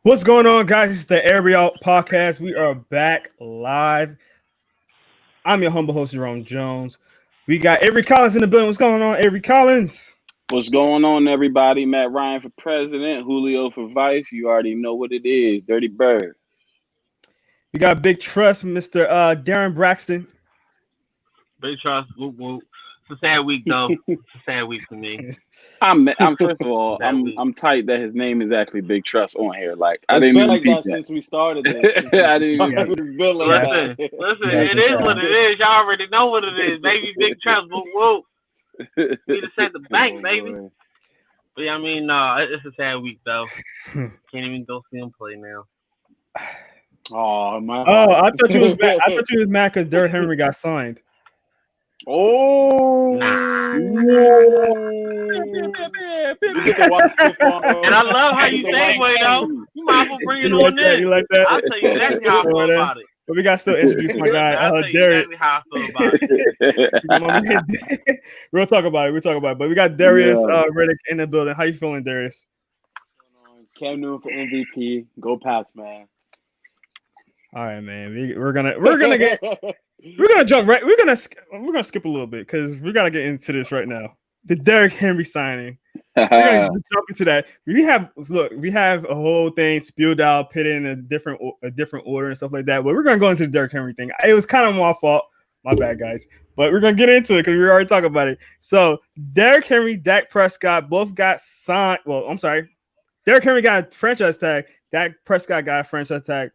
What's going on, guys? It's the Every Out Podcast. We are back live. I'm your humble host, Jerome Jones. We got Avery Collins in the building. What's going on, Avery Collins? What's going on, everybody? Matt Ryan for president, Julio for vice. You already know what it is. Dirty Bird. We got Big Trust, Mr. Darren Braxton. Big Trust. Whoop, whoop. It's a sad week, though. It's a sad week for me. I'm first of all, I'm tight that his name is actually Big Trust on here. Like I didn't been even like that that since we started this. I didn't even Listen, it is what it is. Y'all already know what it is, baby. Big Trust. Whoop, whoop. We just had the bank, baby. But yeah, I mean, it's a sad week though. Can't even go see him play now. Oh my! Oh, I thought you was mad. I thought you was mad because Derrick Henry got signed. Oh! Nah. And I love how you segue though. You might as well bring it on in. You like that? I'll tell you exactly how I feel about it. But we got to still introduce my guy, I'll tell you Derrick. exactly how I feel about it. We'll talk about it. But we got Darius Reddick in the building. How you feeling, Darius? Cam Newton for MVP. Go Pats, man. All right, man. We're gonna jump right. We're gonna skip a little bit because we gotta get into this right now. The Derrick Henry signing. We're gonna jump into that. We have a whole thing spewed out, put in a different order and stuff like that. But we're gonna go into the Derrick Henry thing. It was kind of my fault, my bad, guys. But we're gonna get into it because we already talked about it. So Derrick Henry, Dak Prescott both got signed. Well, I'm sorry, Derrick Henry got a franchise tag. Dak Prescott got a franchise tag.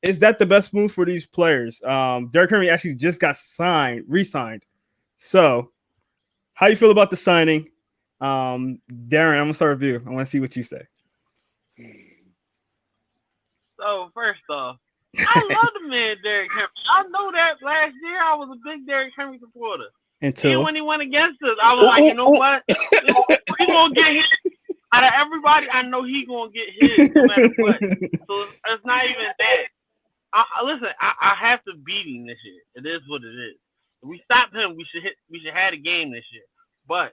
Is that the best move for these players? Derrick Henry actually just got re-signed. So, how you feel about the signing? Darren, I'm gonna start with you. I want to see what you say. So first off, I love the man Derrick Henry. I know that last year I was a big Derrick Henry supporter. Even when he went against us, I was like, you know what? He's gonna get hit. Out of everybody, I know he's gonna get hit no matter what. So it's not even that. Listen, I have to beat him this year. It is what it is. If we stop him, we should have a game this year. But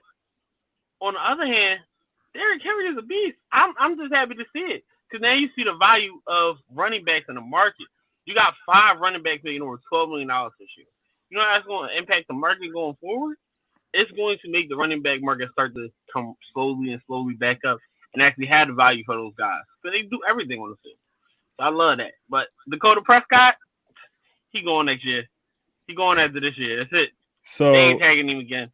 on the other hand, Derrick Henry is a beast. I'm just happy to see it because now you see the value of running backs in the market. You got 5 running backs making over $12 million this year. You know how that's going to impact the market going forward? It's going to make the running back market start to come slowly back up and actually have the value for those guys because they do everything on the field. So I love that. But Dakota Prescott, he going next year. He going after this year. That's it. So they ain't tagging him again.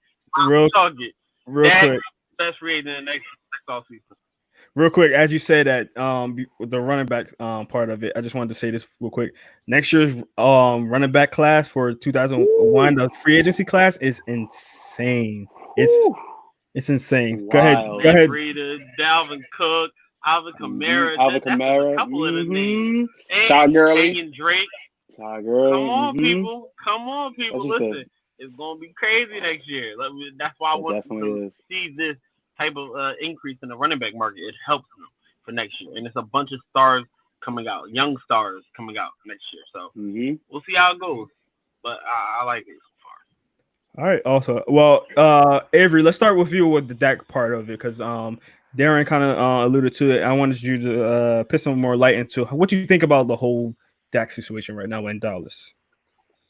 Real quick. Best free agent in the next offseason. Real quick, as you say that, the running back part of it, I just wanted to say this real quick. Next year's running back class for 2001, the free agency class is insane. It's insane. Wild. Go ahead. Breida, Dalvin Cook, Alvin Kamara. Alvin Kamara. A couple of the names. Todd Gurley. And Drake. Todd Gurley. Come on, people. Listen, it's going to be crazy next year. That's why I want to see this type of increase in the running back market. It helps them for next year. And it's a bunch of stars coming out, young stars coming out next year. So we'll see how it goes. But I like it so far. All right. Also, well, Avery, let's start with you with the Dak part of it because Darren kind of alluded to it. I wanted you to put some more light into what do you think about the whole Dak situation right now in Dallas?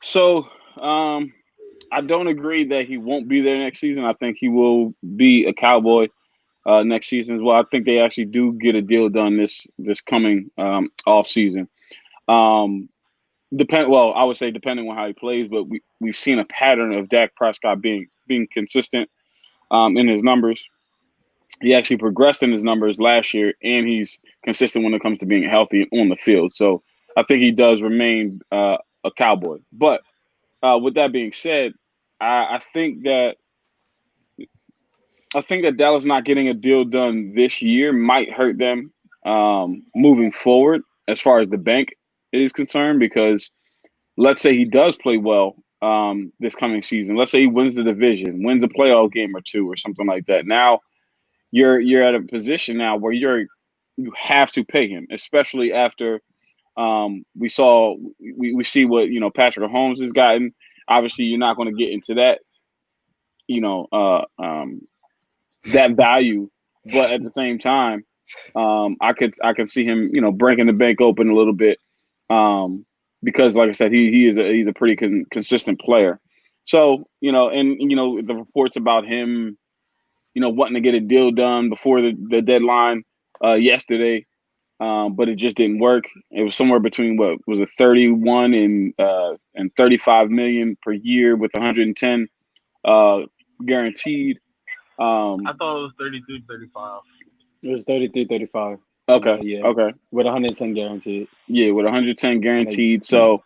So, I don't agree that he won't be there next season. I think he will be a Cowboy next season as well. I think they actually do get a deal done this coming off season. I would say depending on how he plays, but we've seen a pattern of Dak Prescott being consistent in his numbers. he actually progressed in his numbers last year, and he's consistent when it comes to being healthy on the field. So I think he does remain a Cowboy. But with that being said, I think that Dallas not getting a deal done this year might hurt them moving forward as far as the bank is concerned, because let's say he does play well this coming season. Let's say he wins the division, wins a playoff game or two or something like that. Now you're at a position now where you have to pay him, especially after we see what Patrick Mahomes has gotten. Obviously, you're not going to get into that that value, but at the same time, I could see him breaking the bank open a little bit because, like I said, he's a pretty consistent player. So and the reports about him wanting to get a deal done before the deadline yesterday, but it just didn't work. It was somewhere between what was it, 31 and 35 million per year with 110 guaranteed. I thought it was 32, 35. It was 33, 35. Okay. Yeah. Okay. With 110 guaranteed. Yeah, with 110 guaranteed. So,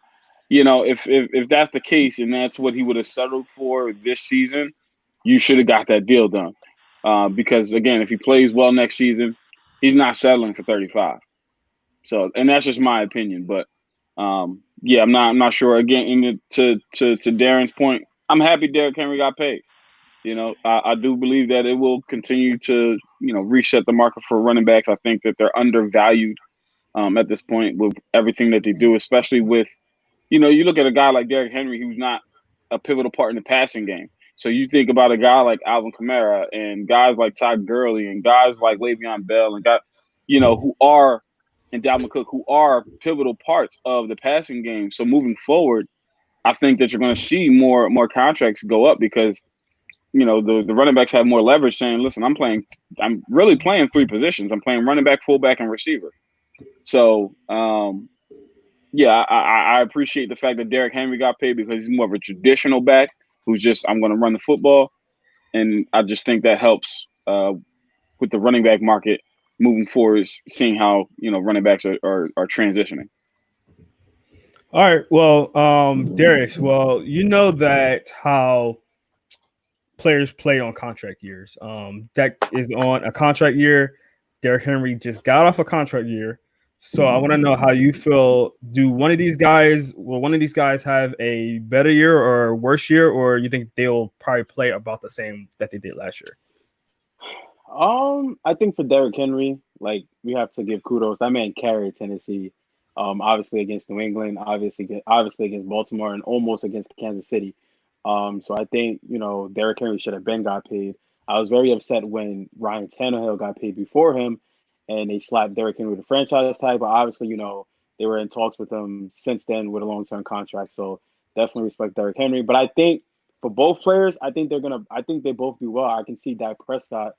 if that's the case and that's what he would have settled for this season, you should have got that deal done. Because again, if he plays well next season, he's not settling for 35. So, and that's just my opinion. But yeah, I'm not sure. Again, to Darren's point, I'm happy Derrick Henry got paid. I do believe that it will continue to reset the market for running backs. I think that they're undervalued at this point with everything that they do, especially with you look at a guy like Derrick Henry who's not a pivotal part in the passing game. So you think about a guy like Alvin Kamara and guys like Todd Gurley and guys like Le'Veon Bell and guys, who are and Dalvin Cook, who are pivotal parts of the passing game. So moving forward, I think that you're going to see more contracts go up because the running backs have more leverage saying, listen, I'm really playing three positions. I'm playing running back, fullback, and receiver. So, yeah, I appreciate the fact that Derrick Henry got paid because he's more of a traditional back who's just, I'm going to run the football. And I just think that helps with the running back market moving forward, seeing how, running backs are transitioning. All right. Well, Darius, that how players play on contract years. That is on a contract year. Derrick Henry just got off a contract year. So I want to know how you feel. Will one of these guys have a better year or a worse year, or you think they'll probably play about the same that they did last year? I think for Derrick Henry, we have to give kudos. That man carried Tennessee, obviously against New England, obviously against Baltimore, and almost against Kansas City. So I think Derrick Henry should have got paid. I was very upset when Ryan Tannehill got paid before him, and they slapped Derrick Henry with a franchise tag. But obviously, they were in talks with him since then with a long-term contract. So definitely respect Derrick Henry. But I think for both players, I think they both do well. I can see Dak Prescott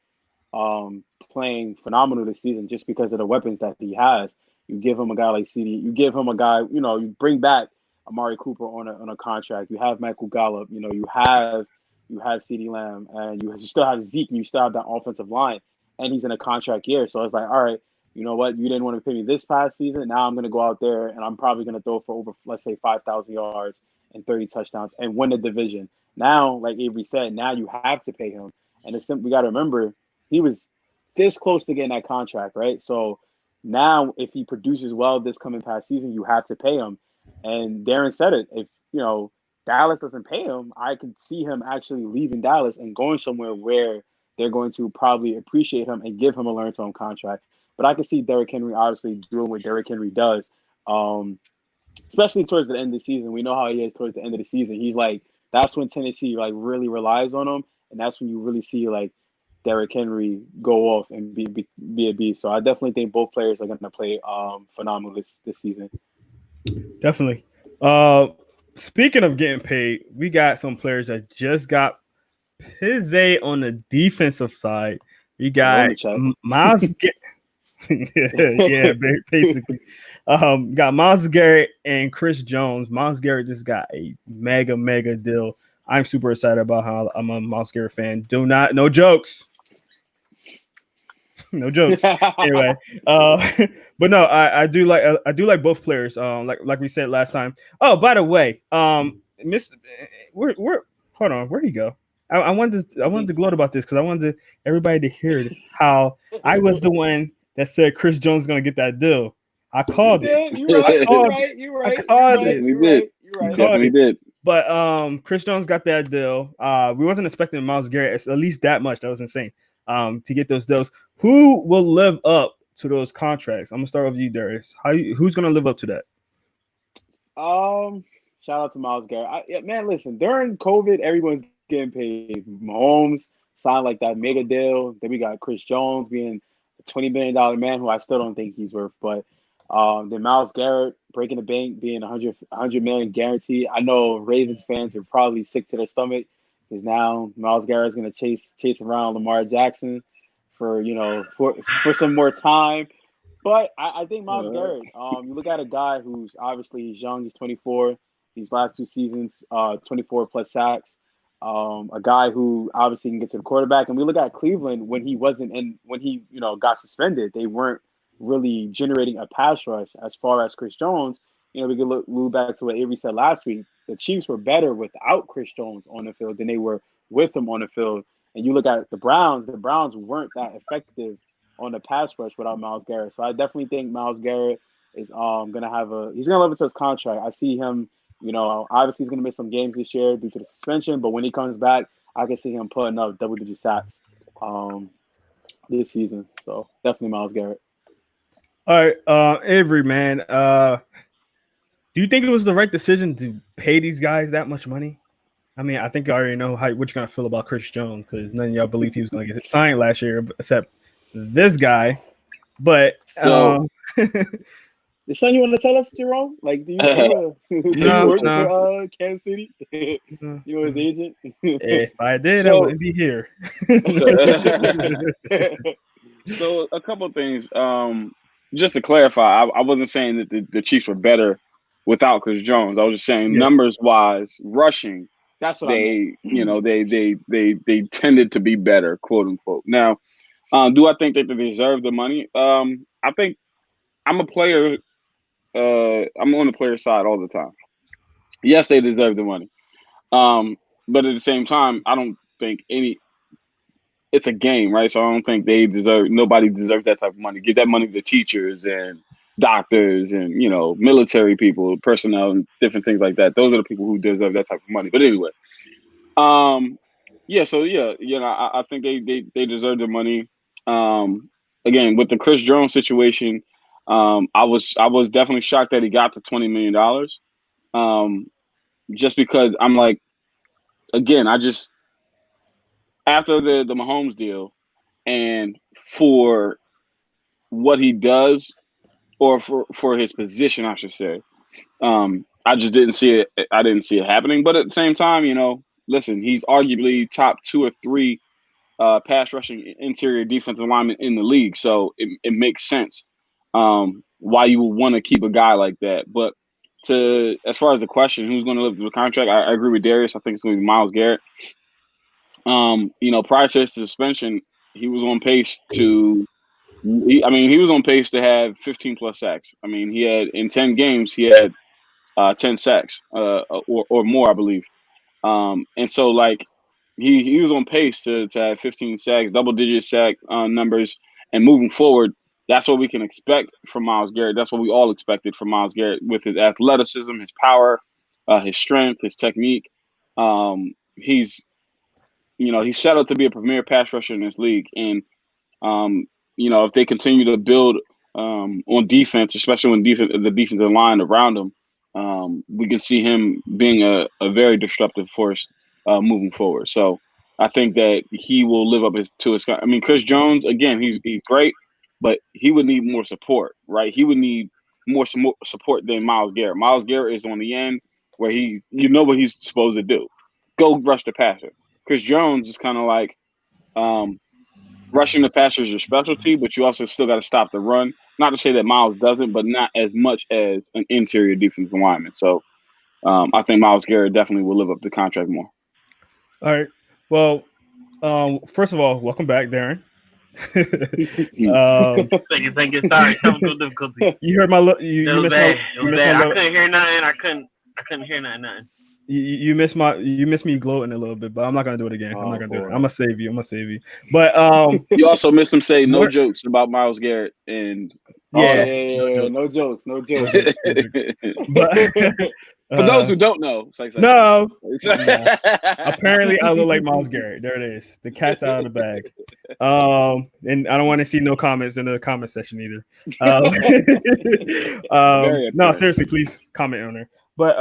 playing phenomenal this season just because of the weapons that he has. You give him a guy like CD. You give him a guy. You bring back Amari Cooper on a contract. You have Michael Gallup. You have CeeDee Lamb, and you still have Zeke, and you still have that offensive line, and he's in a contract year. So it's like, all right, you know what? You didn't want to pay me this past season. Now I'm going to go out there, and I'm probably going to throw for over, let's say, 5,000 yards and 30 touchdowns and win the division. Now, like Avery said, now you have to pay him, and it's simple. We got to remember he was this close to getting that contract, right? So now, if he produces well this coming past season, you have to pay him. And Darren said it. If Dallas doesn't pay him, I could see him actually leaving Dallas and going somewhere where they're going to probably appreciate him and give him a learn-to-own contract. But I can see Derrick Henry obviously doing what Derrick Henry does, especially towards the end of the season. We know how he is towards the end of the season. He's that's when Tennessee really relies on him, and that's when you really see Derrick Henry go off and be a beast. So I definitely think both players are going to play phenomenal this season. Definitely. Speaking of getting paid, we got some players that just got paid on the defensive side. We got Myles. Yeah, basically. Got Myles Garrett and Chris Jones. Myles Garrett just got a mega deal. I'm super excited about how I'm a Myles Garrett fan. No jokes. No jokes. Anyway, but no, I do like both players. Like we said last time. Oh, by the way, Miss, where hold on, where'd he go? I wanted to gloat about this because I wanted everybody to hear how I was the one that said Chris Jones is gonna get that deal. I called it. You're right. You're right. I called it. Definitely did. You're right. Definitely did. But Chris Jones got that deal. We wasn't expecting Myles Garrett at least that much. That was insane. To get those deals. Who will live up to those contracts? I'm gonna start with you, Darius. Who's gonna live up to that? Shout out to Myles Garrett. Man, listen, during COVID, everyone's getting paid. Mahomes signed like that mega deal. Then we got Chris Jones being a $20 million man, who I still don't think he's worth. But then Myles Garrett breaking the bank, being 100 million guaranteed. I know Ravens fans are probably sick to their stomach because now Myles Garrett's going to chase around Lamar Jackson for some more time. But I think Myles Garrett, you look at a guy who's obviously he's young, he's 24. These last 2 seasons, 24 plus sacks. A guy who obviously can get to the quarterback. And we look at Cleveland when he got suspended. They weren't really generating a pass rush as far as Chris Jones. We could look back to what Avery said last week. The Chiefs were better without Chris Jones on the field than they were with him on the field. And you look at the Browns weren't that effective on the pass rush without Myles Garrett. So I definitely think Myles Garrett is he's gonna live up to his contract. I see him, obviously he's gonna miss some games this year due to the suspension, but when he comes back, I can see him putting up double-digit sacks this season. So definitely Myles Garrett. All right, Avery, man. Do you think it was the right decision to pay these guys that much money? I mean, I think I already know what you're gonna feel about Chris Jones because none of y'all believed he was gonna get signed last year, except this guy. But So the son, you want to tell us, Jerome? Like, do you work for Kansas City? You his agent? If I did, I wouldn't be here. So a couple of things. Just to clarify, I wasn't saying that the Chiefs were better without Chris Jones. I was just saying numbers wise, rushing. That's what I mean. They tended to be better, quote unquote. Now, do I think that they deserve the money? I think I'm a player. I'm on the player side all the time. Yes, they deserve the money. But at the same time, I don't think it's a game, right? So I don't think nobody deserves that type of money. Give that money to teachers and doctors and, military people, personnel and different things like that. Those are the people who deserve that type of money. But anyway, I think they deserve the money. Again, with the Chris Jones situation, I was definitely shocked that he got the $20 million. Just because I'm like, again, after the Mahomes deal and for what he does or for his position, I should say, I just didn't see it. I didn't see it happening. But at the same time, listen, he's arguably top 2 or 3 pass rushing interior defensive lineman in the league. So it makes sense why you would want to keep a guy like that. But as far as the question, who's going to live through the contract, I agree with Darius. I think it's going to be Myles Garrett. Prior to his suspension, he was on pace to have 15 plus sacks. I mean, he had in 10 games, he had 10 sacks or more, I believe. And so like he was on pace to have 15 sacks, double-digit sack numbers, and moving forward, that's what we can expect from Myles Garrett. That's what we all expected from Myles Garrett with his athleticism, his power, his strength, his technique. He's set up to be a premier pass rusher in this league. And, if they continue to build on defense, especially when the defensive line around him, we can see him being a very disruptive force moving forward. So I think that he will live up to his. I mean, Chris Jones, again, he's great, but he would need more support, right? He would need more support than Myles Garrett. Myles Garrett is on the end where what he's supposed to do. Go rush the passer. Chris Jones is kind of like rushing the passer is your specialty, but you also still got to stop the run. Not to say that Myles doesn't, but not as much as an interior defensive lineman. So I think Myles Garrett definitely will live up to the contract more. All right. Well, first of all, welcome back, Darren. Thank you. Sorry, technical difficulty. You heard my It was bad. I couldn't hear nothing. I couldn't hear nothing. You missed me gloating a little bit, but I'm not gonna do it again. I'm not gonna do it. I'm gonna save you. But you also missed him say no jokes about Myles Garrett and no jokes. But for those who don't know, no. Apparently I look like Myles Garrett. There it is. The cat's out of the bag. And I don't want to see no comments in the comment section either. No, seriously, please comment on there. But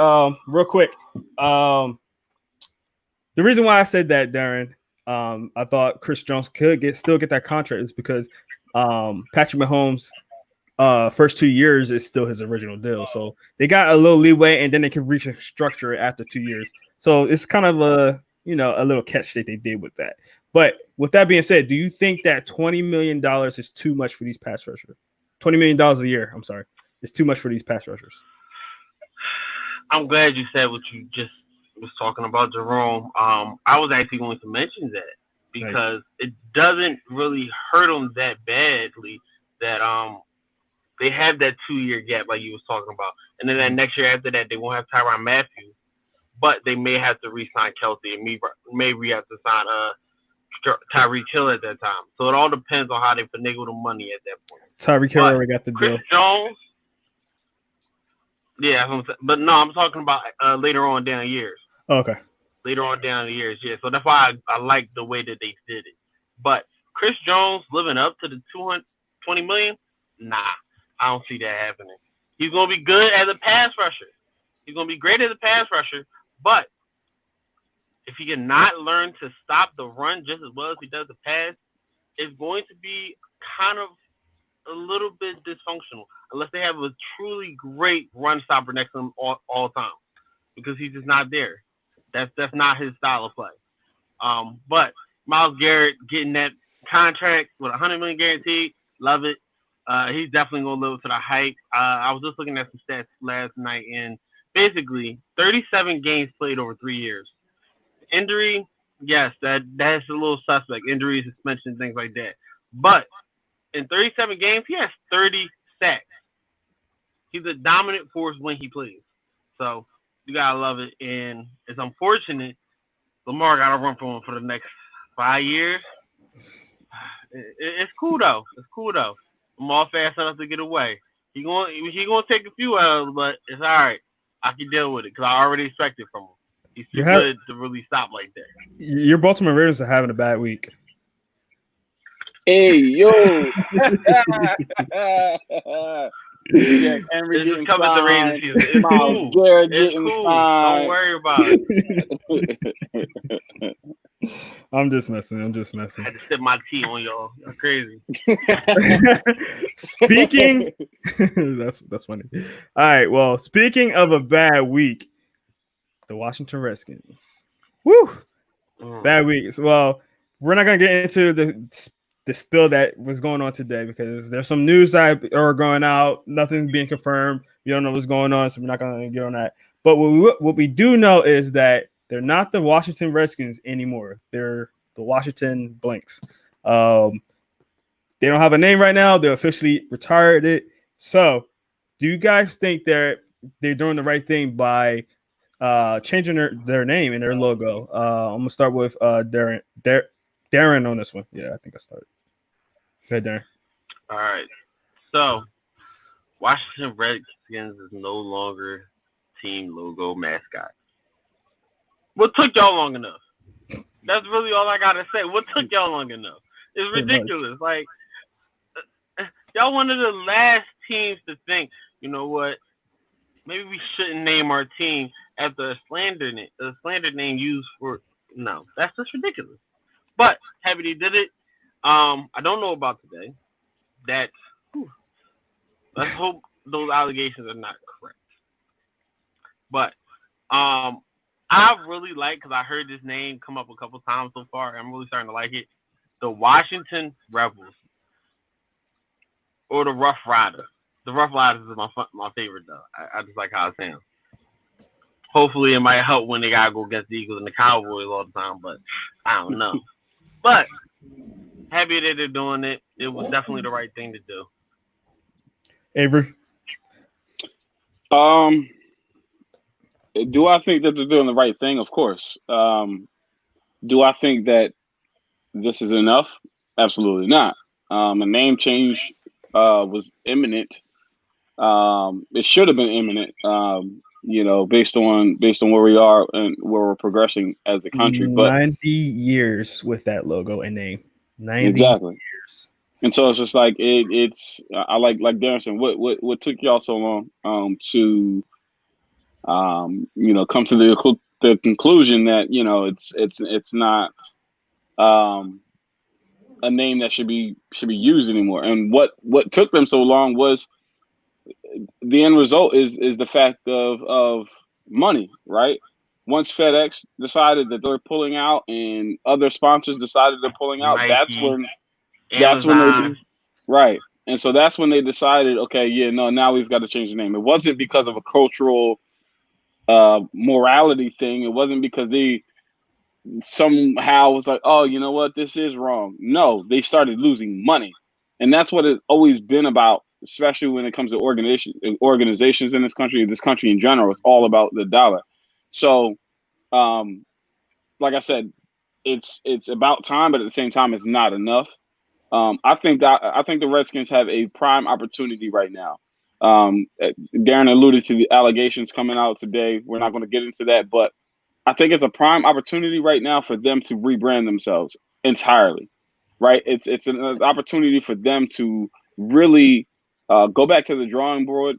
real quick, the reason why I said that, Darren, I thought Chris Jones could still get that contract is because Patrick Mahomes' first 2 years is still his original deal. So they got a little leeway, and then they can restructure it after 2 years. So it's kind of a little catch that they did with that. But with that being said, do you think that $20 million is too much for these pass rushers? $20 million a year, I'm sorry, is too much for these pass rushers. I'm glad you said what you just was talking about, Jerome. I was actually going to mention that because it doesn't really hurt them that badly that they have that 2 year gap like you was talking about, and then that next year after that they won't have Tyrann Mathieu, but they may have to re-sign Kelsey and maybe have to sign Tyreek Hill at that time. So it all depends on how they finagle the money at that point. Tyreek Hill already got the deal. Chris Jones. Yeah, but no, I'm talking about later on down the years. Oh, okay. Later on down the years, yeah. So that's why I like the way that they did it. But Chris Jones living up to the $220 million, nah, I don't see that happening. He's gonna be good as a pass rusher. He's gonna be great as a pass rusher, but if he cannot learn to stop the run just as well as he does the pass, it's going to be kind of a little bit dysfunctional unless they have a truly great run stopper next to him all time, because he's just not there. That's not his style of play. But Myles Garrett getting that contract with $100 million guaranteed, love it. He's definitely gonna live to the hype. I was just looking at some stats last night, and basically 37 games played over 3 years. Injury, yes, that's a little suspect. Injuries, suspension, things like that. But in 37 games, he has 30 sacks. He's a dominant force when he plays. So you gotta love it. And it's unfortunate Lamar got to run for him for the next 5 years. It's cool though. Lamar fast enough to get away. He gonna take a few L's, but it's all right. I can deal with it because I already expect it from him. He's too good to really stop like that. Your Baltimore Ravens are having a bad week. Hey, yo. Yeah, Henry this getting is coming to Ravens season. It's cool. Garrett It's getting cool. signed. Don't worry about it. I'm just messing. I had to sip my tea on y'all. You're crazy. Speaking, that's funny. All right. Well, speaking of a bad week, the Washington Redskins. Woo! Bad week. Well, we're not gonna get into the spill that was going on today because there's some news that are going out. Nothing's being confirmed. You don't know what's going on, so we're not gonna get on that. But what we do know is that they're not the Washington Redskins anymore. They're the Washington Blanks. They don't have a name right now. They officially retired it. So, do you guys think they're doing the right thing by changing their name and their logo? I'm gonna start with Darren on this one. Yeah, I think I started. Go ahead, Darren. All right. So, Washington Redskins is no longer team logo mascot. What took y'all long enough? That's really all I gotta say. What took y'all long enough? It's ridiculous. Like, y'all one of the last teams to think, you know what? Maybe we shouldn't name our team after a slander name used for. No, that's just ridiculous. But happy they did it. I don't know about today. Let's hope those allegations are not correct. But I really like, because I heard this name come up a couple times so far. I'm really starting to like it. The Washington Rebels, or the Rough Riders. The Rough Riders is my favorite though. I just like how it sounds. Hopefully, it might help when they gotta go against the Eagles and the Cowboys all the time. But I don't know. But Happy that they're doing it. It was definitely the right thing to do. Avery. Do I think that they're doing the right thing? Of course. Do I think that this is enough? Absolutely not. A name change was imminent. It should have been imminent. Based on where we are and where we're progressing as a country. But 90 years with that logo and name. 90 exactly. years. And so it's just like it's. I like Darren said. What took y'all so long to come to the conclusion that it's not a name that should be used anymore. And what took them so long was the end result is the fact of money, right? Once FedEx decided that they're pulling out and other sponsors decided they're pulling out, Nike, that's when Amazon. right. And so that's when they decided, okay, yeah, no, now we've got to change the name. It wasn't because of a cultural morality thing. It wasn't because they somehow was like, oh, you know what, this is wrong. No, they started losing money. And that's what it's always been about, especially when it comes to organizations in this country in general. It's all about the dollar. So, like I said, it's about time, but at the same time, it's not enough. I think the Redskins have a prime opportunity right now. Darren alluded to the allegations coming out today. We're not going to get into that, but I think it's a prime opportunity right now for them to rebrand themselves entirely. Right? It's an opportunity for them to really go back to the drawing board,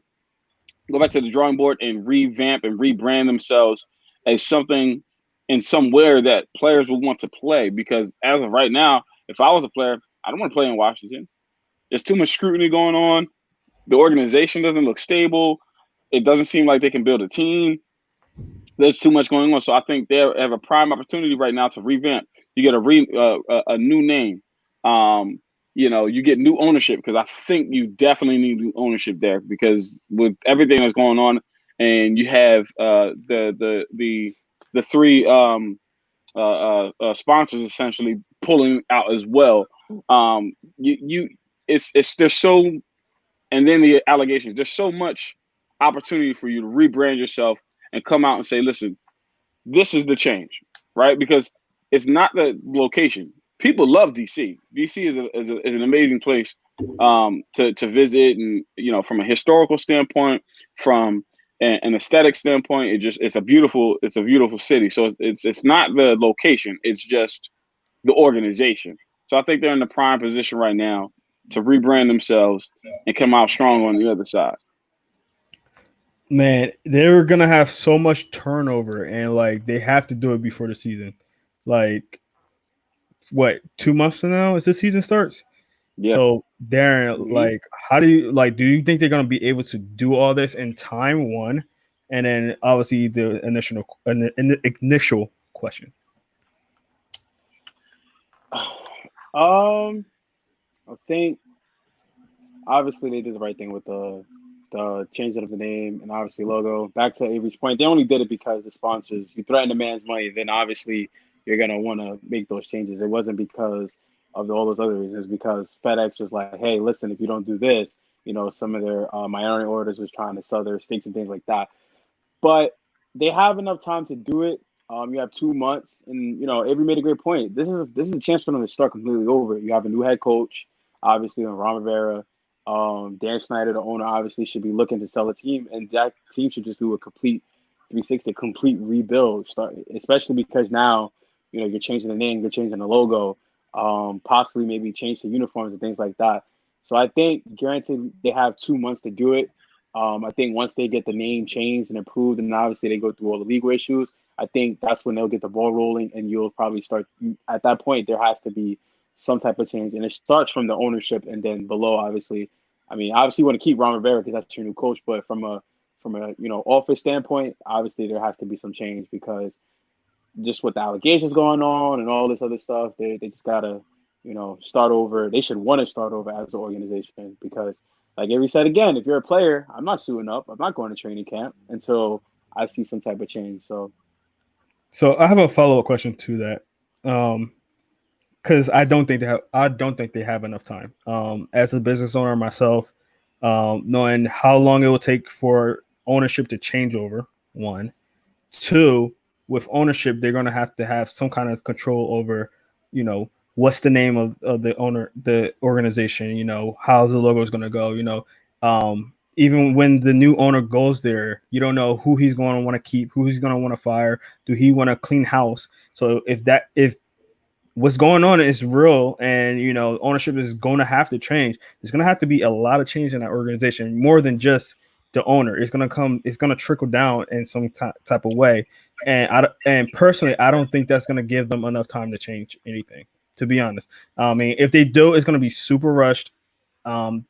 and revamp and rebrand themselves as something in somewhere that players will want to play. Because as of right now, if I was a player, I don't want to play in Washington. There's too much scrutiny going on. The organization doesn't look stable. It doesn't seem like they can build a team. There's too much going on. So I think they have a prime opportunity right now to revamp. You get a new name. You get new ownership, because I think you definitely need new ownership there, because with everything that's going on, and you have the three sponsors essentially pulling out as well. There's so, and then the allegations. There's so much opportunity for you to rebrand yourself and come out and say, listen, this is the change, right? Because it's not the location. People love DC. DC is an amazing place to visit, and from a historical standpoint, from an aesthetic standpoint, it's a beautiful city. So it's not the location, it's just the organization. So I think they're in the prime position right now to rebrand themselves and come out strong on the other side. Man, they're gonna have so much turnover, and like they have to do it before the season. Like, what, 2 months from now is the season starts? Yeah. So, Darren, like, how do you think they're gonna be able to do all this in time? One, and then obviously the initial question. I think obviously they did the right thing with the changing of the name and obviously logo. Back to Avery's point, they only did it because the sponsors. You threaten a man's money, then obviously you're gonna want to make those changes. It wasn't because of all those other reasons. Because FedEx was like, hey, listen, if you don't do this, some of their minority orders was trying to sell their stakes and things like that. But they have enough time to do it. You have 2 months, and Avery made a great point. This is a chance for them to start completely over. You have a new head coach, obviously, on Ron Rivera. Dan Snyder, the owner, obviously should be looking to sell a team, and that team should just do a complete 360, complete rebuild. Especially because now, you're changing the name, you're changing the logo, possibly maybe change the uniforms and things like that. So I think, guaranteed, they have 2 months to do it. I think once they get the name changed and approved, and obviously they go through all the legal issues, I think that's when they'll get the ball rolling, and you'll probably start. At that point, there has to be some type of change, and it starts from the ownership, and then below, obviously. I mean, obviously, you want to keep Ron Rivera because that's your new coach, but from a office standpoint, obviously there has to be some change, because just with the allegations going on and all this other stuff, they just gotta start over. They should want to start over as an organization, because, like Avery said again, if you're a player, I'm not suiting up. I'm not going to training camp until I see some type of change. So I have a follow-up question to that. because I don't think they have enough time. As a business owner myself, knowing how long it will take for ownership to change over, one, two, with ownership, they're going to have some kind of control over, what's the name of the organization, how the logo is going to go, even when the new owner goes there, you don't know who he's going to want to keep, who he's going to want to fire. Do he want to clean house? So if what's going on is real and ownership is going to have to change, there's going to have to be a lot of change in that organization, more than just the owner. It's going to trickle down in some type of way. And personally, I don't think that's going to give them enough time to change anything, to be honest. I mean, if they do, it's going to be super rushed.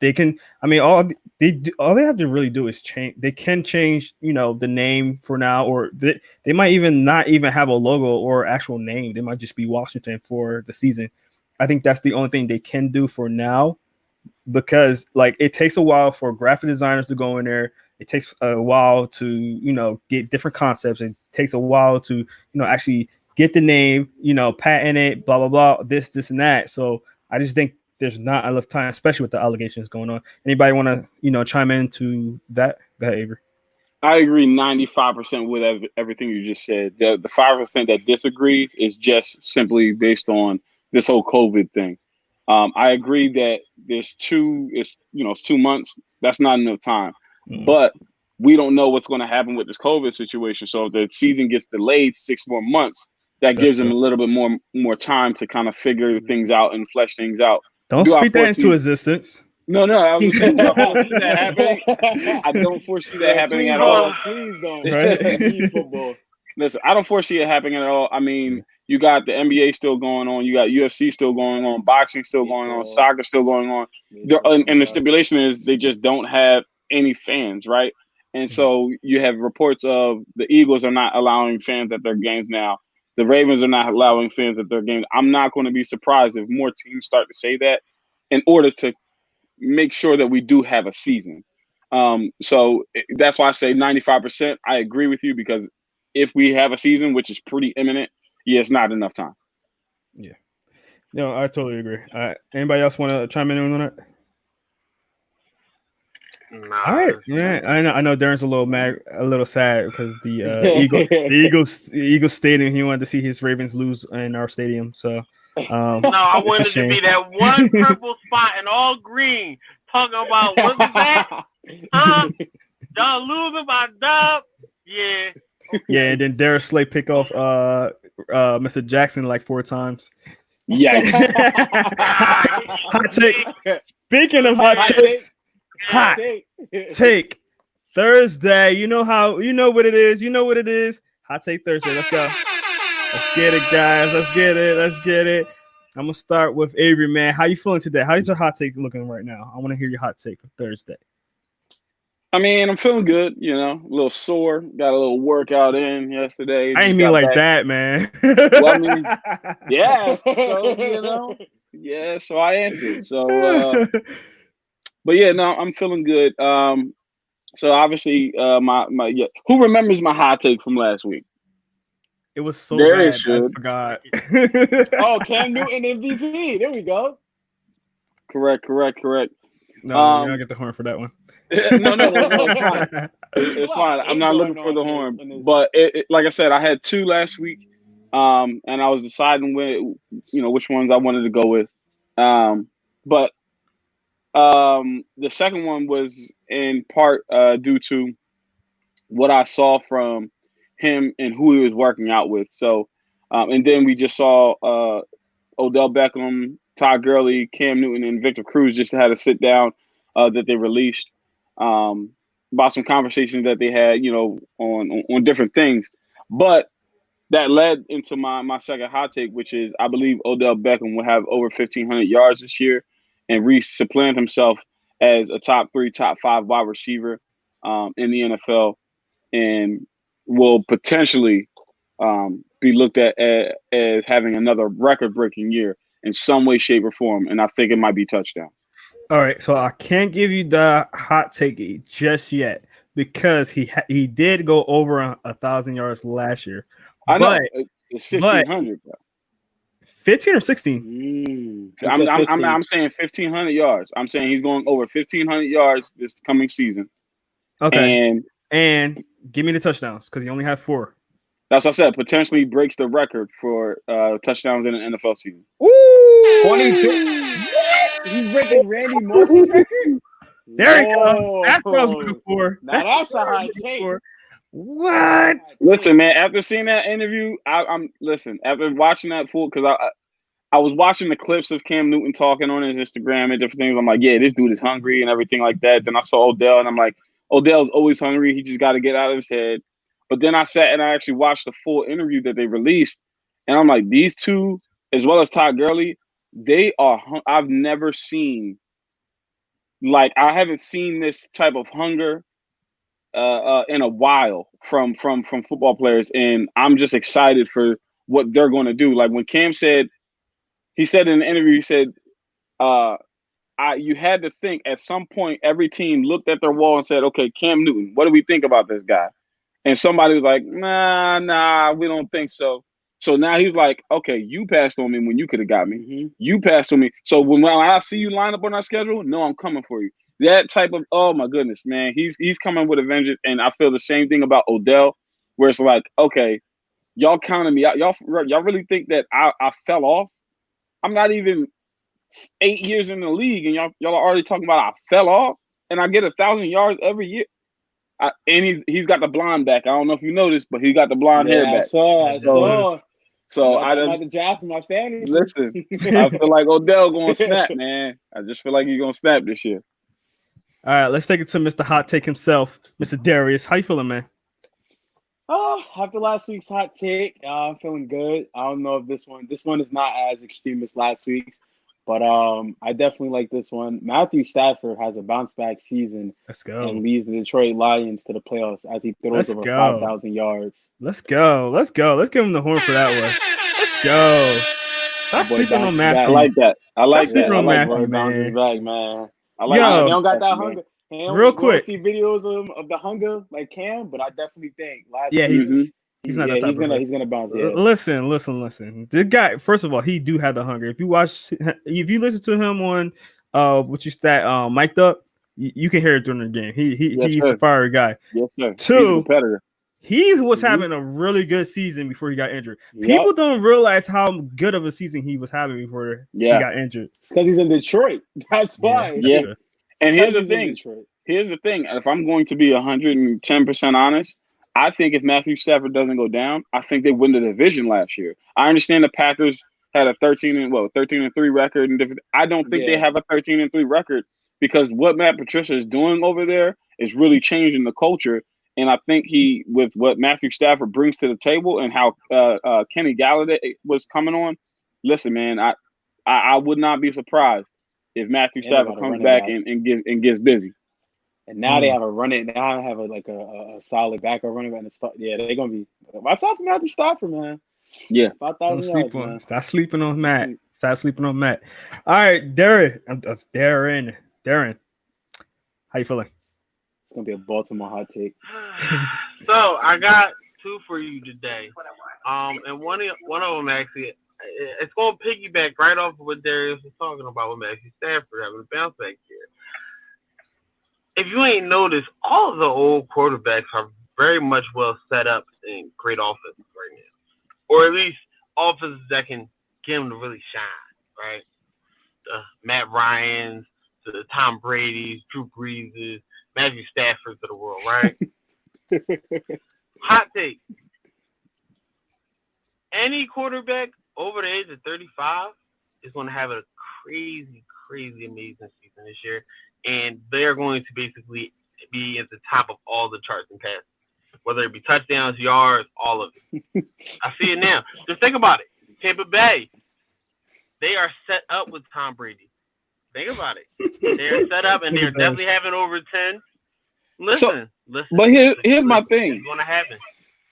They can, I mean, all they have to really do is change. They can change, the name for now, or they might even not even have a logo or actual name. They might just be Washington for the season. I think that's the only thing they can do for now, because it takes a while for graphic designers to go in there. It takes a while to, get different concepts. It takes a while to, actually get the name, patent it, blah, blah, blah, this, and that. So I just think there's not enough time, especially with the allegations going on. Anybody want to, chime into that? Go ahead, Avery. I agree 95% with everything you just said. The 5% that disagrees is just simply based on this whole COVID thing. I agree that it's 2 months. That's not enough time. But we don't know what's going to happen with this COVID situation. So if the season gets delayed 6 more months, that gives them a little bit more time to kind of figure things out and flesh things out. Don't speak that into existence. No, I don't see that happening. I don't foresee that happening at all. Please don't. Right? Football. Listen, I don't foresee it happening at all. I mean, you got the NBA still going on. You got UFC still going on. Boxing still going on. Soccer still going on. And the stipulation is they just don't have any fans, right? And so you have reports of the Eagles are not allowing fans at their games now. The Ravens are not allowing fans at their games. I'm not going to be surprised if more teams start to say that in order to make sure that we do have a season. So that's why I say 95%. I agree with you, because if we have a season, which is pretty imminent, it's not enough time. Yeah. No, I totally agree. Anybody else want to chime in on that? Nah. All right, man. I know Darren's a little sad because the Eagles stadium. He wanted to see his Ravens lose in our stadium. So no, I wanted to be that one purple spot in all green. Talking about what's that? Y'all losing by dub? Yeah. Okay. Yeah, and then Derrick Slay pick off Mr. Jackson like 4 times. Yes. Hot take. Speaking of hot takes. Hot take Thursday. You know what it is. Hot take Thursday. Let's go. Let's get it, guys. Let's get it. I'm gonna start with Avery, man. How you feeling today? How's your hot take looking right now? I want to hear your hot take for Thursday. I mean, I'm feeling good, a little sore. Got a little workout in yesterday. I ain't mean like that, man. Well, I mean, yeah. So, so I answered. So, but yeah, no, I'm feeling good. So obviously, who remembers my hot take from last week? It was so bad. I forgot. Cam Newton MVP. There we go. Correct. No, you don't get the horn for that one. No, it's fine. It's fine. I'm not looking for the horn. But like I said, I had 2 last week, and I was deciding which ones I wanted to go with. But the second one was in part due to what I saw from him and who he was working out with. So, and then we just saw Odell Beckham, Todd Gurley, Cam Newton, and Victor Cruz just had a sit down that they released about some conversations that they had, on different things. But that led into my second hot take, which is I believe Odell Beckham will have over 1,500 yards this year and supplant himself as a top 3, top 5 wide receiver in the NFL, and will potentially be looked at as having another record-breaking year in some way, shape, or form. And I think it might be touchdowns. All right, so I can't give you the hot take just yet because he did go over 1,000 yards last year. I know it's 1,500. 15 or 16? I'm saying 1,500 yards. I'm saying he's going over 1,500 yards this coming season. Okay. And give me the touchdowns because he only had 4. That's what I said. Potentially breaks the record for touchdowns in an NFL season. Ooh! 22. What? He's breaking Randy Moss's record? There you go. That's what I was looking for. Now that's a hot take. What? Listen, man. After seeing that interview, after watching that full, because I was watching the clips of Cam Newton talking on his Instagram and different things. I'm like, yeah, this dude is hungry and everything like that. Then I saw Odell, and I'm like, Odell's always hungry. He just got to get out of his head. But then I sat and I actually watched the full interview that they released, and I'm like, these two, as well as Todd Gurley, they are. I've never seen. Like, I haven't seen this type of hunger in a while from football players, and I'm just excited for what they're going to do. Like when Cam said, he said in the interview, he said, you had to think at some point every team looked at their wall and said, okay, Cam Newton, what do we think about this guy? And somebody was like, nah, we don't think so. So now he's like, okay, you passed on me when you could have got me. Mm-hmm. You passed on me. So when I see you line up on our schedule, no, I'm coming for you. That type of, oh my goodness, man, he's coming with a vengeance. And I feel the same thing about Odell, where it's like, okay, y'all counted me out. Y'all really think that I fell off? I'm not even 8 years in the league, and y'all are already talking about I fell off, and I get 1,000 yards every year. And he's got the blonde back. I don't know if you noticed, but he got the blonde hair back. I saw. So I'm about to draft my fantasy. Listen, I feel like Odell going to snap, man. I just feel like he's going to snap this year. All right, let's take it to Mr. Hot Take himself, Mr. Darius. How you feeling, man? Oh, after last week's hot take, I'm feeling good. I don't know if this one is not as extreme as last week's, but I definitely like this one. Matthew Stafford has a bounce back season. Let's go. And leads the Detroit Lions to the playoffs as he throws over 5,000 yards. Let's go. Let's give him the horn for that one. Let's go. Stop sleeping on Matthew. I like that. I like that. I like Matthew, man. Back, man. I like that. They don't got that hunger. Real quick. See videos of the hunger like Cam, but I definitely think he's not that type of he's gonna bounce. Yeah. Listen. The guy, first of all, he do have the hunger. If you listen to him on what you stat mic'd up, you can hear it during the game. He's a fiery guy. Yes, sir. 2, he's a competitor. He was having a really good season before he got injured. People don't realize how good of a season he was having before he got injured. Because he's in Detroit. That's why. Yeah. And here's the thing. If I'm going to be 110% honest, I think if Matthew Stafford doesn't go down, I think they win the division last year. I understand the Packers had a 13-3 record and different. I don't think they have a 13-3 record because what Matt Patricia is doing over there is really changing the culture. And I think with what Matthew Stafford brings to the table and how Kenny Galladay was coming on, listen, man, I would not be surprised if Matthew Stafford comes back and gets busy. And now they have a running. Now I have a solid backup running back. They're gonna be. Watch out for Matthew Stafford, man. Yeah. Stop sleeping on Matt. Stop sleeping on Matt. All right, Derrick. Darren. How you feeling? It's gonna be a Baltimore hot take. So I got 2 for you today. And one of them actually, it's gonna piggyback right off of what Darius was talking about with Matthew Stafford having a bounce back here. If you ain't noticed, all of the old quarterbacks are very much well set up in great offenses right now, or at least offenses that can get them to really shine, right? The Matt Ryans, to the Tom Brady's, Drew Breeses, Matthew Staffords of the world, right? Hot take. Any quarterback over the age of 35 is going to have a crazy, crazy amazing season this year. And they're going to basically be at the top of all the charts and passes, whether it be touchdowns, yards, all of it. I see it now. Just think about it. Tampa Bay, they are set up with Tom Brady. Think about it. They're set up, and they're definitely having over 10. Listen. But here's my thing. It's going to happen.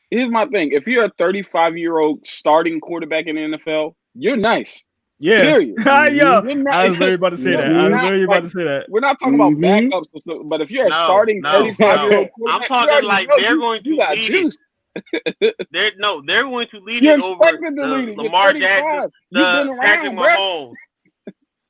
Here's my thing. If you're a 35-year-old starting quarterback in the NFL, you're nice. Yeah. Period. I was literally about to say that. We're not talking about backups, but if you're a starting 35-year-old quarterback, I'm talking like they're going to you got juice. They're going to lead You it over expected to lead it. Lamar You're 35. Jackson, You've been Patrick around, bro. Mahomes.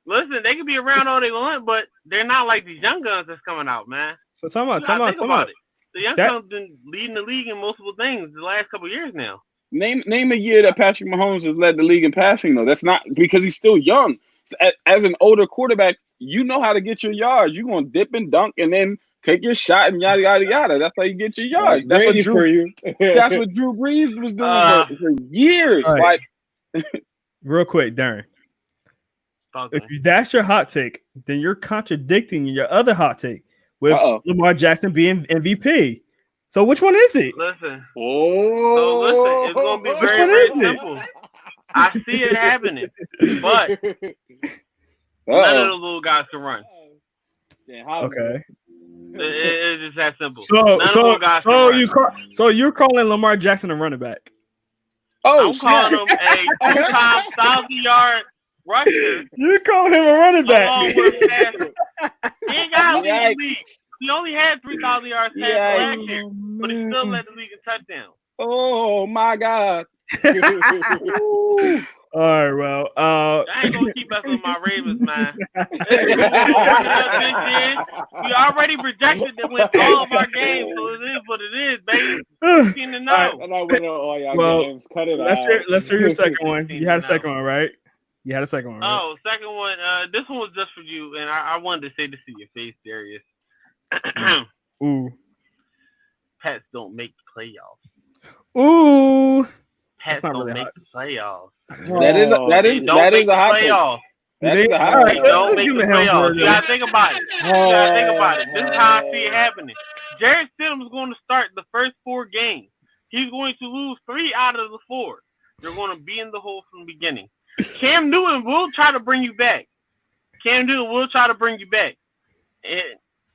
Listen, they can be around all they want, but they're not like these young guns that's coming out, man. So time out. Think about it. The young guns been leading the league in multiple things the last couple of years now. Name a year that Patrick Mahomes has led the league in passing, though. That's not because he's still young. As an older quarterback, you know how to get your yards. You're going to dip and dunk and then take your shot and yada, yada, yada. That's how you get your yards. That's what Drew Brees was doing for years. Right. Like, real quick, Darren. Okay. If that's your hot take, then you're contradicting your other hot take with Lamar Jackson being MVP. So which one is it? Listen. It's going to be very, very simple. I see it happening, but none of the little guys can run. Okay. It's just that simple. So you're calling Lamar Jackson a running back? I'm calling him a 2-time 1,000-yard rusher. You call him a running back? Along with passing. He ain't got to lead the league. He only had 3,000 yards passing last year, but he still led the league in touchdowns. Oh my God! All right, well, I ain't gonna keep messing with my Ravens, man. We already projected to win all of our games, so it is what it is, baby. 15-0. Right, and I win all y'all games. Cut it out. Let's hear your second one. You had a second one, right? You had a second one, right? Oh, second one. This one was just for you, and I wanted to say this to your face, Darius. Ooh. Pets don't make the playoffs. Ooh. Pets don't make the playoffs. That is a hot take. That is a hot take. Don't make the playoffs. You gotta think about it. This is how I see it happening. Jarrett Stidham is going to start the first 4 games. He's going to lose 3 out of the 4. They're going to be in the hole from the beginning. Cam Newton will try to bring you back.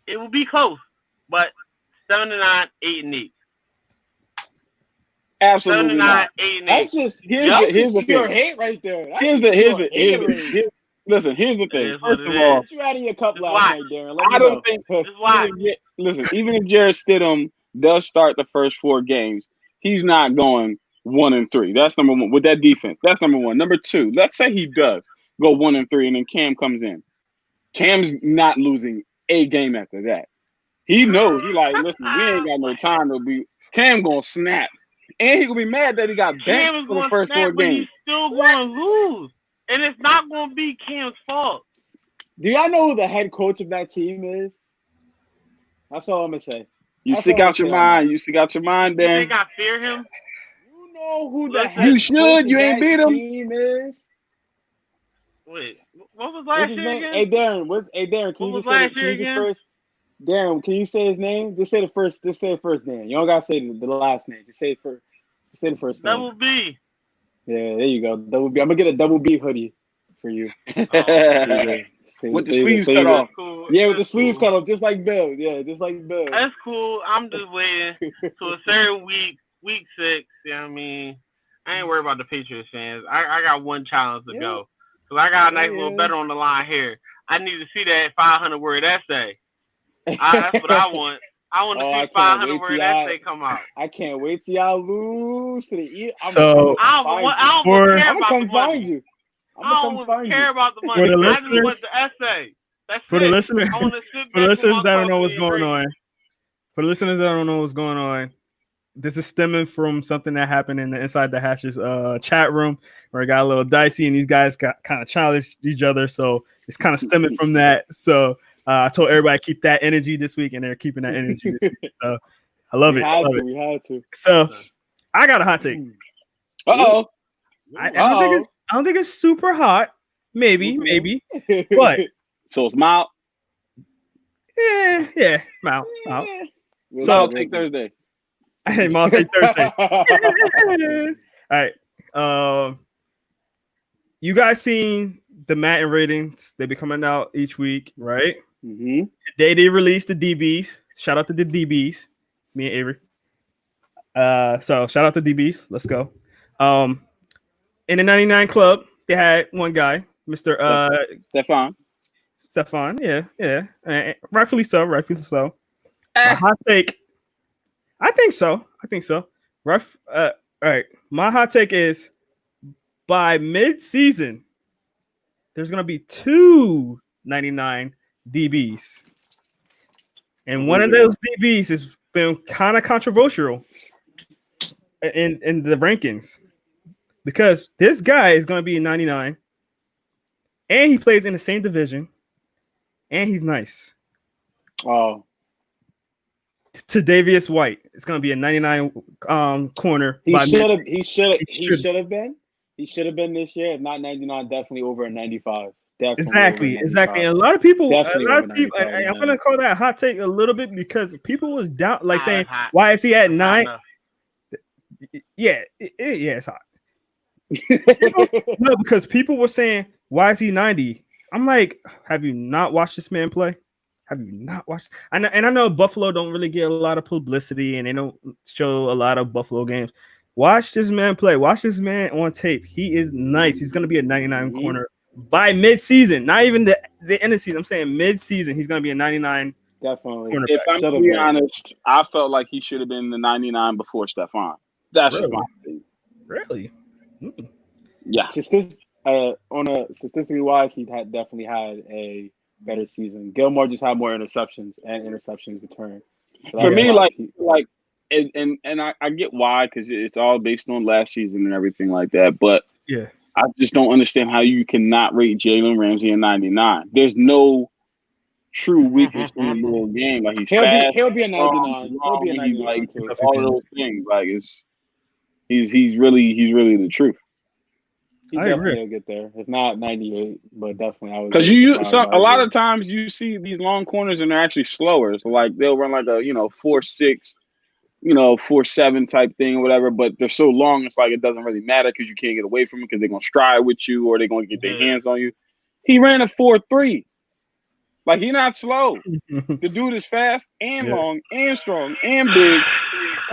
It will be close, but 7-9, 8-8. Absolutely 7-9, not. 8-8. That's just here's the pure hate right there. Here's the thing. First of all, you out of your cup last night, Darren. I don't think. Listen, even if Jarrett Stidham does start the first 4 games, he's not going 1-3. That's number one with that defense. That's number one. Number 2, let's say he does go 1-3, and then Cam comes in. Cam's not losing a game after that. He knows. He like, listen, we ain't got no time to be. Cam gonna snap, and he gonna be mad that he got benched for the first 4 games. He's still going to lose, and it's not going to be Cam's fault. Do y'all know who the head coach of that team is? That's all I'm gonna say. You stick out your mind. You stick out your mind, Dan. You think I fear him? You know who the head you coach should. of You ain't that beat him. team is? Wait, what was last year again? Hey Darren, can you just say his first? Darren, can you say his name? Just say the first name. You don't gotta say the last name. Just say it first. Just say the first name. Double B. Yeah, there you go. Double B. I'm gonna get a double B hoodie for you. With the sleeves cut off. Cool. Yeah, with the sleeves cut off, just like Bill. Yeah, just like Bill. That's cool. I'm just waiting to a certain week 6. You know what I mean? I ain't worried about the Patriots fans. I got one challenge to go. So I got a nice little bet on the line here. I need to see that 500-word essay. That's what I want. I want to see 500-word essay come out. I can't wait till y'all lose to the E. I don't care about the money. Find you. I don't care about the money. I just want the essay. That's for it. the listeners, I want to sit for the listeners that don't know what's going on, this is stemming from something that happened in the Inside the Hatches chat room where it got a little dicey and these guys got kind of challenged each other. So it's kind of stemming from that. So I told everybody to keep that energy this week, and they're keeping that energy this week. So I love it. We had to. So I got a hot take. Uh-oh. I don't think it's super hot. Maybe. But so it's mild. Yeah, mild. So I'll take Thursday. Hey, I'll take Thursday. All right. You guys seen the Madden ratings? They be coming out each week, right? Mm-hmm. Today they released the DBs. Shout out to the DBs. Me and Avery. So shout out to DBs. Let's go. In the 99 club, they had one guy, Mr. Stefan. Yeah. Rightfully so. My hot take. I think so. Rough. All right. My hot take is by mid-season, there's gonna be 299 DBs, and one of those DBs has been kind of controversial in the rankings because this guy is gonna be in 99, and he plays in the same division, and he's nice. Oh. Tre'Davious White. It's going to be a 99 corner. He should have been this year. If not 99, definitely over a 95. Exactly. And a lot of people, and I'm going to call that hot take a little bit because people was down, like saying, why is he at 9? Yeah, it's hot. No, because people were saying, why is he 90? I'm like, have you not watched this man play? Have you not watched? I know Buffalo don't really get a lot of publicity and they don't show a lot of Buffalo games. Watch this man play. Watch this man on tape. He is nice. He's going to be a 99 corner by mid-season. Not even the end of the season. I'm saying mid-season. He's going to be a 99. Definitely. If I'm to be honest, I felt like he should have been the 99 before Stephon. That's just my opinion. Really? Yeah. Statistically wise, he definitely had a better season. Gilmore just had more interceptions and interceptions return. For me, I get why, because it's all based on last season and everything like that. But yeah, I just don't understand how you cannot rate Jalen Ramsey a 99. There's no true weakness in the middle of the game. Like he'll be a 99. He'll be a 99 too. All of those things. Like he's really the truth. He definitely will get there. It's not 98, but definitely I would. Because a lot of times you see these long corners and they're actually slower. So like they'll run like a 4.6, 4.7 type thing or whatever. But they're so long, it's like it doesn't really matter because you can't get away from them because they're gonna stride with you or they're gonna get their hands on you. He ran a 4.3. Like he's not slow. The dude is fast and long and strong and big,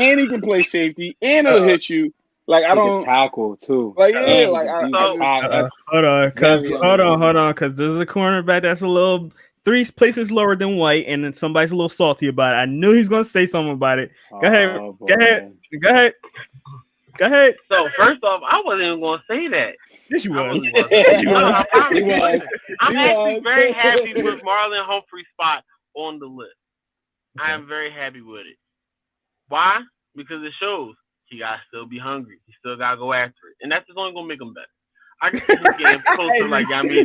and he can play safety and he'll hit you. Like I don't tackle too. Like hold on, because there's a cornerback that's a little 3 places lower than White, and then somebody's a little salty about it. I knew he's gonna say something about it. Go ahead. So first off, I wasn't even gonna say that. Yes, you was. I'm actually very happy with Marlon Humphrey's spot on the list. I am very happy with it. Why? Because it shows he gotta still be hungry. He still gotta go after it, and that's just only gonna make him better. I can see him getting closer, 93,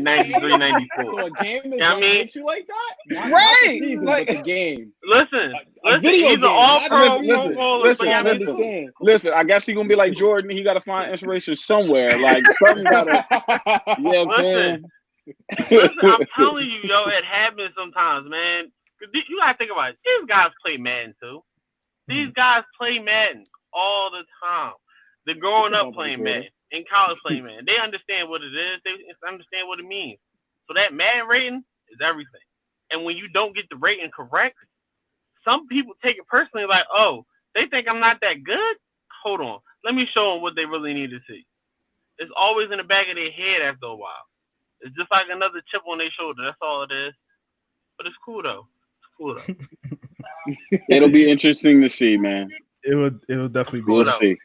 94. So a game is hit you like that? Right. The game. Listen. He's an all-pro. Listen. I guess he's gonna be like Jordan. He gotta find inspiration somewhere. Like something gotta. Listen, I'm telling you, it happens sometimes, man. You gotta think about it. These guys play Madden too. These guys play Madden all the time. They're growing up playing Madden. In college playing Madden. They understand what it is. They understand what it means. So that Madden rating is everything. And when you don't get the rating correct, some people take it personally like, oh, they think I'm not that good? Hold on. Let me show them what they really need to see. It's always in the back of their head after a while. It's just like another chip on their shoulder. That's all it is. But it's cool, though. It'll be interesting to see, man. It will definitely be. We'll see.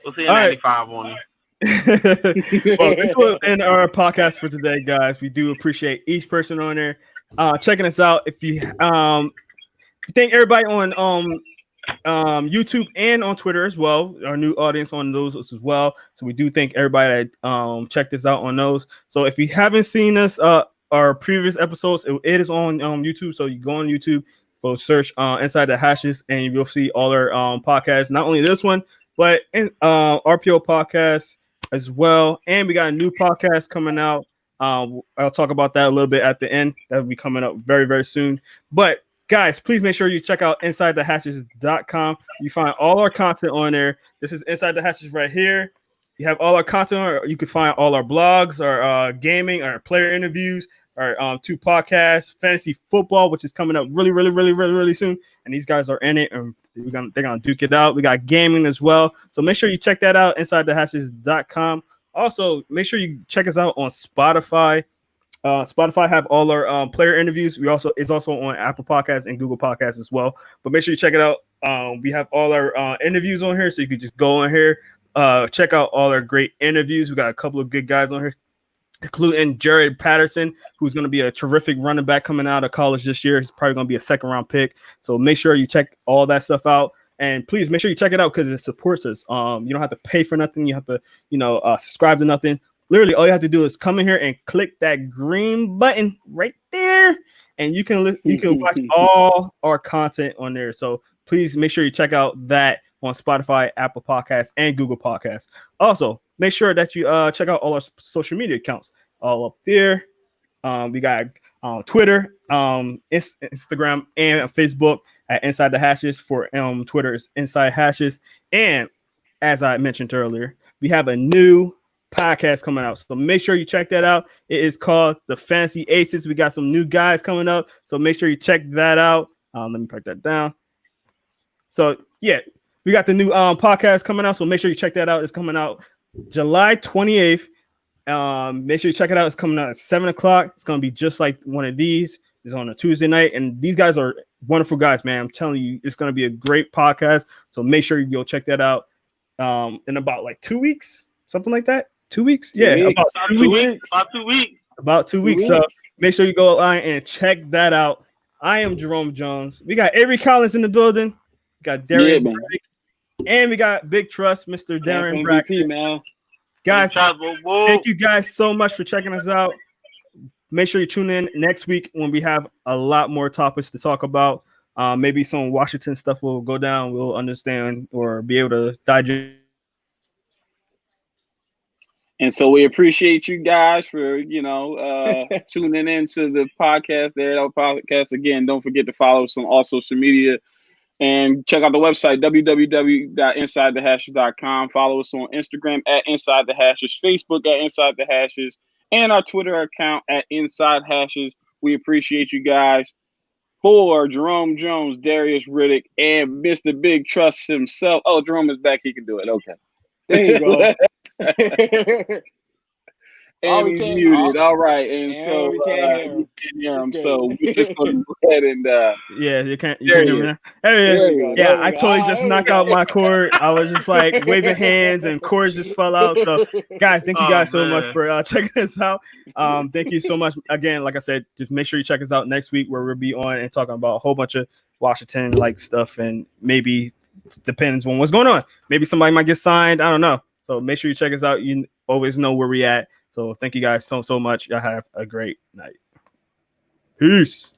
We'll see a 95 on you. Well, this was in our podcast for today, guys. We do appreciate each person on there checking us out. If you thank everybody on YouTube and on Twitter as well, our new audience on those as well. So we do thank everybody that checked us out on those. So if you haven't seen us, our previous episodes, it is on YouTube. So you go on YouTube, go search Inside the Hashes, and you'll see all our podcasts. Not only this one, but in RPO podcast as well. And we got a new podcast coming out. I'll talk about that a little bit at the end. That'll be coming up very, very soon. But guys, please make sure you check out InsideTheHatches.com. You find all our content on there. This is Inside the Hatches right here. You have all our content on there. You can find all our blogs, our gaming, our player interviews, our 2 podcasts, fantasy football, which is coming up really, really, really, really, really soon. And these guys are in it, and they're gonna duke it out. We got gaming as well. So make sure you check that out, InsideTheHatches.com. Also, make sure you check us out on Spotify. Spotify have all our player interviews. It's also on Apple Podcasts and Google Podcasts as well. But make sure you check it out We have all our interviews on here, so you can just go on here, check out all our great interviews. We got a couple of good guys on here, including Jared Patterson, who's going to be a terrific running back coming out of college this year. He's probably going to be a second-round pick. So make sure you check all that stuff out. And please make sure you check it out because it supports us. You don't have to pay for nothing. You have to, subscribe to nothing. Literally, all you have to do is come in here and click that green button right there, and you can watch all our content on there. So please make sure you check out that on Spotify, Apple Podcasts, and Google Podcasts. Also, make sure that you check out all our social media accounts all up there. We got Twitter, Instagram, and Facebook at Inside the Hashes. For Twitter is Inside Hashes. And as I mentioned earlier, we have a new podcast coming out. So make sure you check that out. It is called The Fantasy Aces. We got some new guys coming up. So make sure you check that out. Let me put that down. So, yeah, we got the new podcast coming out. So make sure you check that out. It's coming out July 28th. Make sure you check it out. It's coming out at 7 o'clock. It's going to be just like one of these. It's on a Tuesday night. And these guys are wonderful guys, man. I'm telling you, it's going to be a great podcast. So make sure you go check that out in about like 2 weeks, something like that. 2 weeks? Yeah, about 2 weeks. About 2 weeks. So make sure you go online and check that out. I am Jerome Jones. We got Avery Collins in the building. We got Derrick, and we got Big Trust, Mr. Darren Brackett, man. Guys, thank you guys so much for checking us out. Make sure you tune in next week when we have a lot more topics to talk about. Maybe some Washington stuff will go down. We'll understand or be able to digest. And so we appreciate you guys for, tuning into the podcast there. Our podcast. Again, don't forget to follow us on all social media and check out the website, www.insidethehashes.com. Follow us on Instagram at Inside the Hashes, Facebook at Inside the Hashes, and our Twitter account at Inside Hashes. We appreciate you guys. For Jerome Jones, Darius Riddick, and Mr. Big Trust himself. Oh, Jerome is back. He can do it. Okay. There you go. And he's muted. All right. And so we can't hear him. So we're just going to go ahead and yeah, you can't hear me now. There he is. Yeah, I totally just knocked out my cord. I was just like waving hands and cords just fell out. So guys, thank you guys so much for checking us out. Thank you so much. Again, like I said, just make sure you check us out next week where we'll be on and talking about a whole bunch of Washington like stuff, and maybe depends on what's going on. Maybe somebody might get signed. I don't know. So make sure you check us out. You always know where we at. So thank you guys so much. Y'all have a great night. Peace.